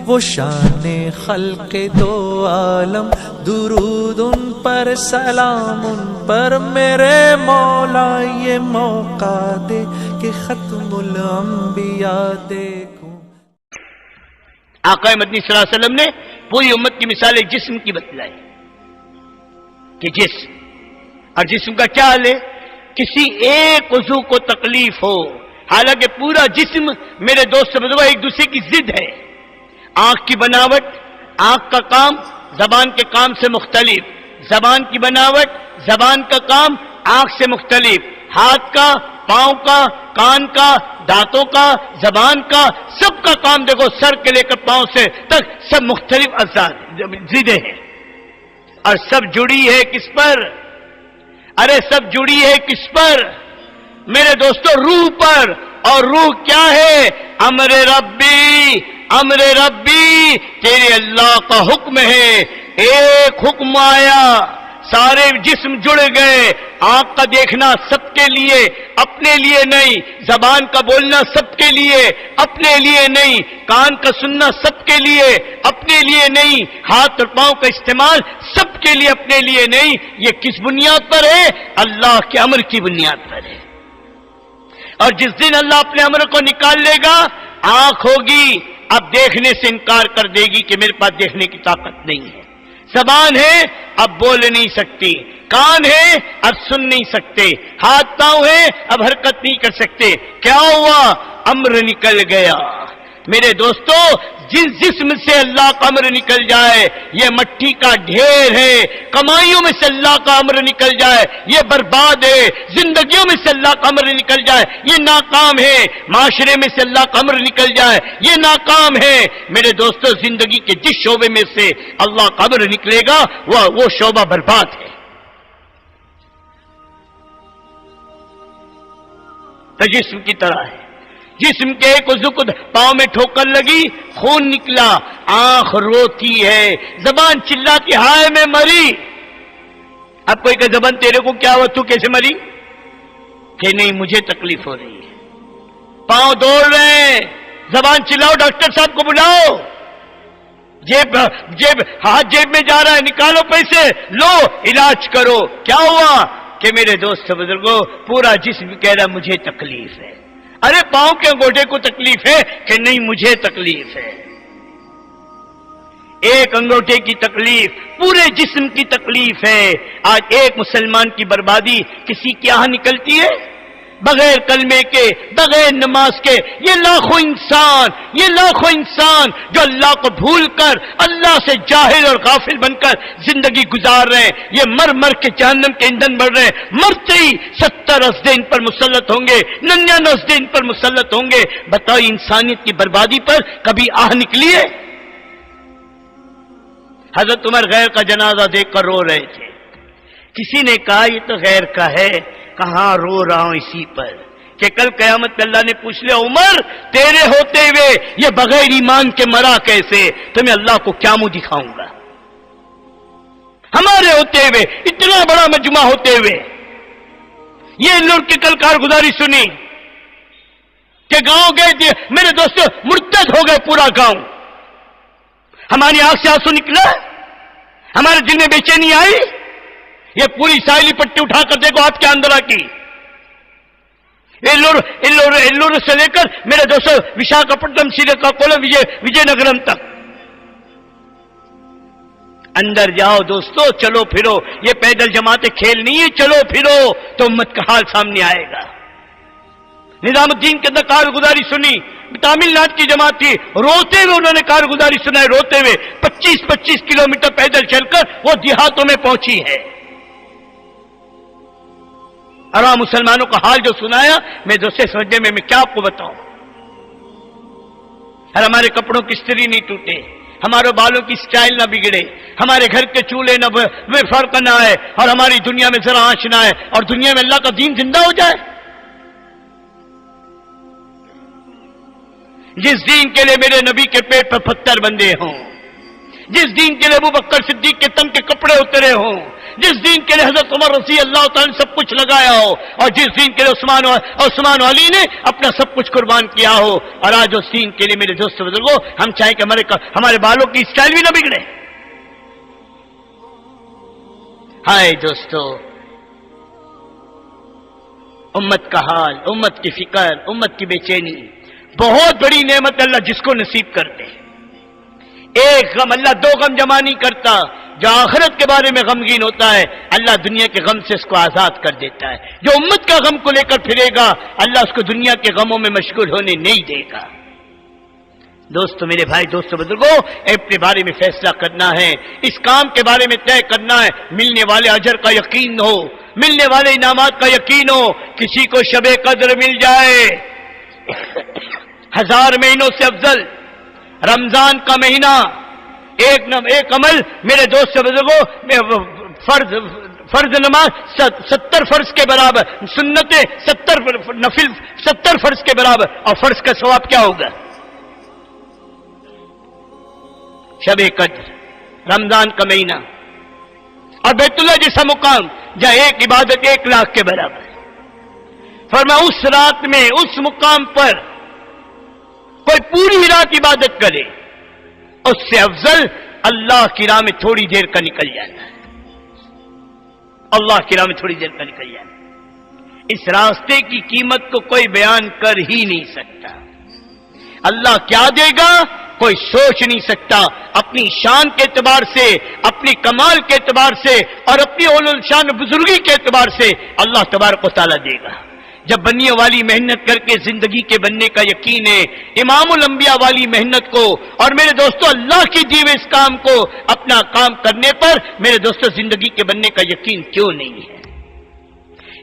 وہ شان خلق دو عالم، درود ان پر سلام ان پر میرے مولا، یہ موقع دے کہ ختم الانبیاء دیکھوں۔ آقا مدنی صلی اللہ علیہ وسلم نے پوری امت کی مثال ایک جسم کی بتلائی کہ جسم، اور جسم کا کیا حال ہے؟ کسی ایک عضو کو تکلیف ہو، حالانکہ پورا جسم میرے دوست بزرگوں ایک دوسرے کی ضد ہے۔ آنکھ کی بناوٹ، آنکھ کا کام زبان کے کام سے مختلف، زبان کی بناوٹ، زبان کا کام آنکھ سے مختلف، ہاتھ کا، پاؤں کا، کان کا، دانتوں کا، زبان کا، سب کا کام دیکھو، سر کے لے کر پاؤں سے تک سب مختلف اجزاء ضدیں ہیں، اور سب جڑی ہے کس پر؟ ارے سب جڑی ہے کس پر میرے دوستو؟ روح پر۔ اور روح کیا ہے؟ امر ربی، امر ربی، تیرے اللہ کا حکم ہے۔ ایک حکم آیا، سارے جسم جڑ گئے۔ آنکھ کا دیکھنا سب کے لیے، اپنے لیے نہیں۔ زبان کا بولنا سب کے لیے، اپنے لیے نہیں۔ کان کا سننا سب کے لیے، اپنے لیے نہیں۔ ہاتھ اور پاؤں کا استعمال سب کے لیے، اپنے لیے نہیں۔ یہ کس بنیاد پر ہے؟ اللہ کے امر کی بنیاد پر ہے۔ اور جس دن اللہ اپنے امر کو نکال لے گا، آنکھ ہوگی اب دیکھنے سے انکار کر دے گی کہ میرے پاس دیکھنے کی طاقت نہیں ہے۔ زبان ہے اب بول نہیں سکتی، کان ہے اب سن نہیں سکتے، ہاتھ پاؤں ہے اب حرکت نہیں کر سکتے۔ کیا ہوا؟ امر نکل گیا۔ میرے دوستو، جس جسم سے اللہ کا امر نکل جائے یہ مٹی کا ڈھیر ہے، کمائیوں میں سے اللہ کا امر نکل جائے یہ برباد ہے، زندگیوں میں سے اللہ کا امر نکل جائے یہ ناکام ہے، معاشرے میں سے اللہ کا امر نکل جائے یہ ناکام ہے۔ میرے دوستو، زندگی کے جس شعبے میں سے اللہ کا امر نکلے گا وہ شعبہ برباد ہے۔ تو جسم کی طرح ہے، جسم کے ایک عضو کو پاؤں میں ٹھوکر لگی، خون نکلا، آنکھ روتی ہے، زبان چلاتی ہائے میں مری۔ اب کوئی کہ زبان تیرے کو کیا ہوا، تو کیسے مری؟ کہ نہیں مجھے تکلیف ہو رہی ہے۔ پاؤں دوڑ رہے ہیں، زبان چلاؤ، ڈاکٹر صاحب کو بلاؤ، ہاتھ جیب میں جا رہا ہے، نکالو پیسے، لو علاج کرو۔ کیا ہوا؟ کہ میرے دوست بزرگوں پورا جسم کہہ رہا مجھے تکلیف ہے۔ ارے پاؤں کے انگوٹھے کو تکلیف ہے کہ نہیں مجھے تکلیف ہے۔ ایک انگوٹھے کی تکلیف پورے جسم کی تکلیف ہے۔ آج ایک مسلمان کی بربادی کسی کی یہاں نکلتی ہے بغیر کلمے کے، بغیر نماز کے۔ یہ لاکھوں انسان جو اللہ کو بھول کر، اللہ سے جاہل اور غافل بن کر زندگی گزار رہے ہیں، یہ مر کے جہنم کے ایندھن بڑھ رہے ہیں۔ مرتے ہی 70-80 ان پر مسلط ہوں گے، 99 ان پر مسلط ہوں گے۔ بتاؤ انسانیت کی بربادی پر کبھی آہ نکلی ہے؟ حضرت عمر غیر کا جنازہ دیکھ کر رو رہے تھے۔ کسی نے کہا یہ تو غیر کا ہے، کہاں رو رہا ہوں اسی پر کہ کل قیامت میں اللہ نے پوچھ لیا عمر تیرے ہوتے ہوئے یہ بغیر ایمان کے مرا کیسے؟ تو میں اللہ کو کیا منہ دکھاؤں گا؟ ہمارے ہوتے ہوئے، اتنا بڑا مجمع ہوتے ہوئے، یہ لوگ کی کل کارگزاری سنی کہ گاؤں گئے، میرے دوستو مرتد ہو گئے پورا گاؤں۔ ہماری آنکھ سے آنسو نکلا، ہمارے دل میں بے چینی آئی۔ یہ پوری ساحلی پٹی اٹھا کر دیکھو آپ کے اندر کی، ایلور سے لے کر میرے دوستو وشاکھاپٹنم، سریکاکولم، وجے نگرم تک اندر جاؤ دوستو، چلو پھرو۔ یہ پیدل جماعتیں کھیل نہیں ہے، چلو پھرو تو امت کا حال سامنے آئے گا۔ نظام الدین کے اندر کارگزاری سنی، تامل ناڈو کی جماعت تھی، روتے ہوئے انہوں نے کارگزاری سنائی، روتے ہوئے 25-25 کلومیٹر پیدل چل کر وہ دیہاتوں میں پہنچی ہے۔ اور مسلمانوں کا حال جو سنایا، میں دوسرے سمجھنے میں کیا آپ کو بتاؤں۔ اور ہمارے کپڑوں کی استری نہیں ٹوٹے، ہمارے بالوں کی سٹائل نہ بگڑے، ہمارے گھر کے چولہے میں فرق نہ آئے، اور ہماری دنیا میں ذرا آنچ نہ آئے، اور دنیا میں اللہ کا دین زندہ ہو جائے۔ جس دین کے لیے میرے نبی کے پیٹ پر پتھر بندے ہوں، جس دین کے لیے ابو بکر صدیق کے تن کے کپڑے اترے ہوں، جس دین کے لیے حضرت عمر رضی اللہ تعالی نے سب کچھ لگایا ہو، اور جس دین کے لیے عثمان و علی نے اپنا سب کچھ قربان کیا ہو، اور آج اس دین کے لیے میرے دوست بزرگوں ہم چاہیں کہ ہمارے بالوں کی اسٹائل بھی نہ بگڑے۔ ہائے دوستو، امت کا حال، امت کی فکر، امت کی بے چینی، بہت بڑی نعمت اللہ جس کو نصیب کر دے۔ ایک غم، اللہ دو غم جمع نہیں کرتا۔ جو آخرت کے بارے میں غمگین ہوتا ہے، اللہ دنیا کے غم سے اس کو آزاد کر دیتا ہے۔ جو امت کا غم کو لے کر پھرے گا، اللہ اس کو دنیا کے غموں میں مشغول ہونے نہیں دے گا۔ دوستو، میرے بھائی، دوستو، بزرگوں، اپنے بارے میں فیصلہ کرنا ہے، اس کام کے بارے میں طے کرنا ہے، ملنے والے اجر کا یقین ہو، ملنے والے انعامات کا یقین ہو۔ کسی کو شب قدر مل جائے، 1000 مہینوں سے افضل رمضان کا مہینہ، ایک عمل میرے دوست بزرگوں، فرض نماز 70 فرض کے برابر، سنتیں 70 نفل 70 فرض کے برابر، اور فرض کا ثواب کیا ہوگا؟ شب قدر، رمضان کا مہینہ، اور بیت اللہ جیسا مقام جہاں ایک عبادت 1 لاکھ کے برابر۔ فرمایا اس رات میں اس مقام پر کوئی پوری رات عبادت کرے، اس سے افضل اللہ کی راہ میں تھوڑی دیر کا نکل جانا ہے۔ اللہ کی راہ میں تھوڑی دیر کا نکل جانا ہے۔ اس راستے کی قیمت کو کوئی بیان کر ہی نہیں سکتا۔ اللہ کیا دے گا کوئی سوچ نہیں سکتا۔ اپنی شان کے اعتبار سے، اپنی کمال کے اعتبار سے، اور اپنی اولو شان بزرگی کے اعتبار سے اللہ تبارک و تعالیٰ دے گا۔ جب بننے والی محنت کر کے زندگی کے بننے کا یقین ہے، امام الانبیاء والی محنت کو، اور میرے دوستو اللہ کی دی ہوئے اس کام کو اپنا کام کرنے پر میرے دوستو زندگی کے بننے کا یقین کیوں نہیں ہے؟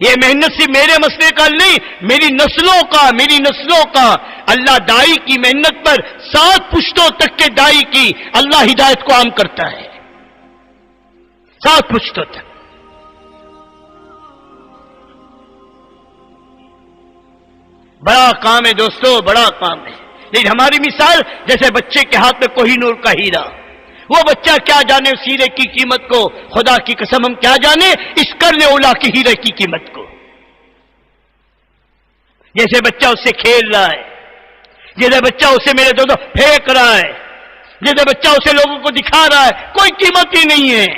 یہ محنت صرف میرے مسئلے کا نہیں، میری نسلوں کا اللہ دائی کی محنت پر 7 پشتوں تک کے دائی کی اللہ ہدایت کو عام کرتا ہے، 7 پشتوں تک۔ بڑا کام ہے دوستو، بڑا کام ہے۔ لیکن ہماری مثال جیسے بچے کے ہاتھ میں کوہی نور کا ہیرا، وہ بچہ کیا جانے اس ہیرے کی قیمت کو، خدا کی قسم ہم کیا جانے اس کرنے اولا کی ہیرے کی قیمت کو۔ جیسے بچہ اس سے کھیل رہا ہے، جیسے بچہ اسے میرے دوستو پھینک رہا ہے، جیسے بچہ اسے لوگوں کو دکھا رہا ہے، کوئی قیمت ہی نہیں ہے۔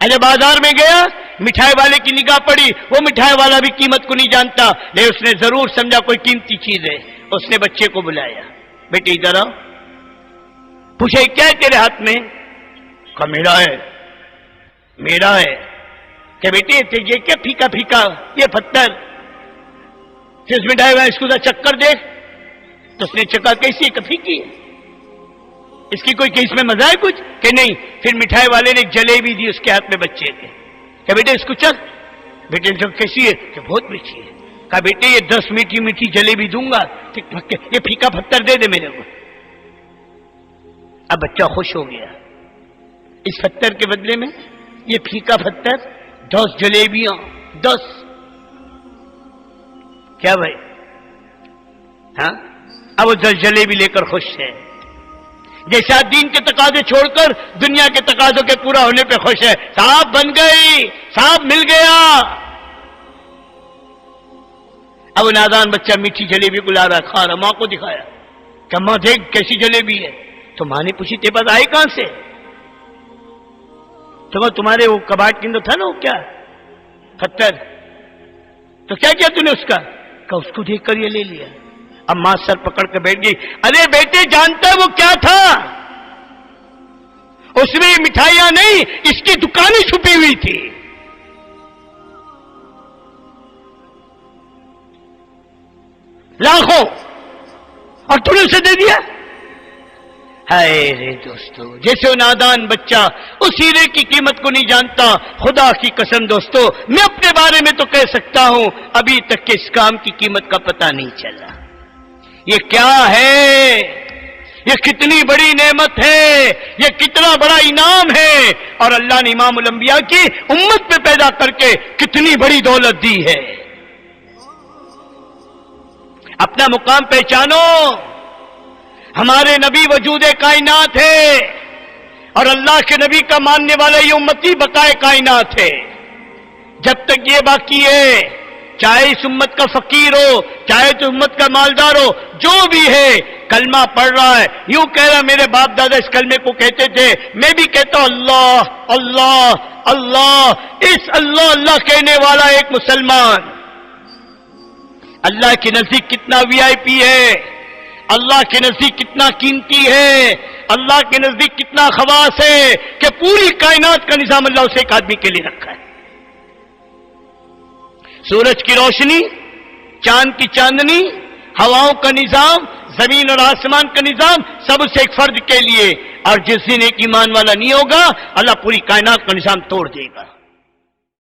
اجے بازار میں گیا، مٹھائی والے کی نگاہ پڑی، وہ مٹھائی والا بھی قیمت کو نہیں جانتا، لیکن اس نے ضرور سمجھا کوئی قیمتی چیز ہے۔ اس نے بچے کو بلایا، بیٹے ادھر آؤ۔ پوچھے کیا ہے تیرے ہاتھ میں؟ کہا میرا ہے، میرا ہے۔ کہ بیٹے یہ کیا پھیکا پھیکا، یہ پتھر، پھر اس مٹھائی والا اس کو چکر دے، تو اس نے چکا کیسی ہے؟ پھیکی ہے، اس کی کوئی کہ اس میں مزہ ہے کچھ؟ کہ نہیں۔ پھر مٹھائی والے نے ایک جلیبی دی اس کے ہاتھ میں بچے کے، کہ بیٹے اس کو چل۔ بیٹے کیسی ہے؟ کہ بہت میٹھی ہے۔ کہا بیٹے یہ 10 میٹھی میٹھی جلیبی دوں گا، یہ پھیکا پتھر دے دے میرے کو۔ اب بچہ خوش ہو گیا، اس پتھر کے بدلے میں یہ پھیکا پتھر، 10 جلیبیاں، 10۔ کیا بھائی؟ ہاں، اب وہ 10 جلیبی لے کر خوش ہے، جیسا دین کے تقاضے چھوڑ کر دنیا کے تقاضوں کے پورا ہونے پہ خوش ہے۔ صاحب بن گئی، صاحب مل گیا۔ اب نادان بچہ میٹھی جلیبی کو لا رہا، کھا رہا، ماں کو دکھایا کہ ماں دیکھ کیسی جلیبی ہے۔ تو ماں نے پوچھی تیرے پاس آئی کہاں سے؟ تمہارے وہ کباڑ کے اندر تھا نا وہ کیا پتھر، تو کیا کیا تھی نے اس کا؟ کہ اس کو دیکھ کر یہ لے لیا۔ اب ماں سر پکڑ کے بیٹھ گئی، ارے بیٹے جانتا ہے وہ کیا تھا؟ اس میں مٹھائیاں نہیں، اس کی دکانیں چھپی ہوئی تھی۔ لاکھوں، اور تم نے اسے دے دیا۔ ہائے رے دوستو، جیسے وہ نادان بچہ اس ہیرے کی قیمت کو نہیں جانتا، خدا کی قسم دوستو میں اپنے بارے میں تو کہہ سکتا ہوں ابھی تک کہ اس کام کی قیمت کا پتہ نہیں چلا۔ یہ کیا ہے؟ یہ کتنی بڑی نعمت ہے، یہ کتنا بڑا انعام ہے، اور اللہ نے امام الانبیاء کی امت میں پیدا کر کے کتنی بڑی دولت دی ہے۔ اپنا مقام پہچانو، ہمارے نبی وجود کائنات ہے، اور اللہ کے نبی کا ماننے والا یہ امتی بقائے کائنات ہے۔ جب تک یہ باقی ہے، چاہے اس امت کا فقیر ہو، چاہے اس امت کا مالدار ہو، جو بھی ہے کلمہ پڑھ رہا ہے، یوں کہہ رہا میرے باپ دادا اس کلمے کو کہتے تھے، میں بھی کہتا ہوں اللہ اللہ اللہ۔ اس اللہ اللہ کہنے والا ایک مسلمان اللہ کے نزدیک کتنا وی آئی پی ہے، اللہ کے نزدیک کتنا قیمتی ہے، اللہ کے نزدیک کتنا خواص ہے کہ پوری کائنات کا نظام اللہ اسے ایک آدمی کے لیے رکھا ہے۔ سورج کی روشنی، چاند کی چاندنی، ہواؤں کا نظام، زمین اور آسمان کا نظام، سب اسے ایک فرد کے لیے، اور جس دن ایک ایمان والا نہیں ہوگا اللہ پوری کائنات کا نظام توڑ دے گا۔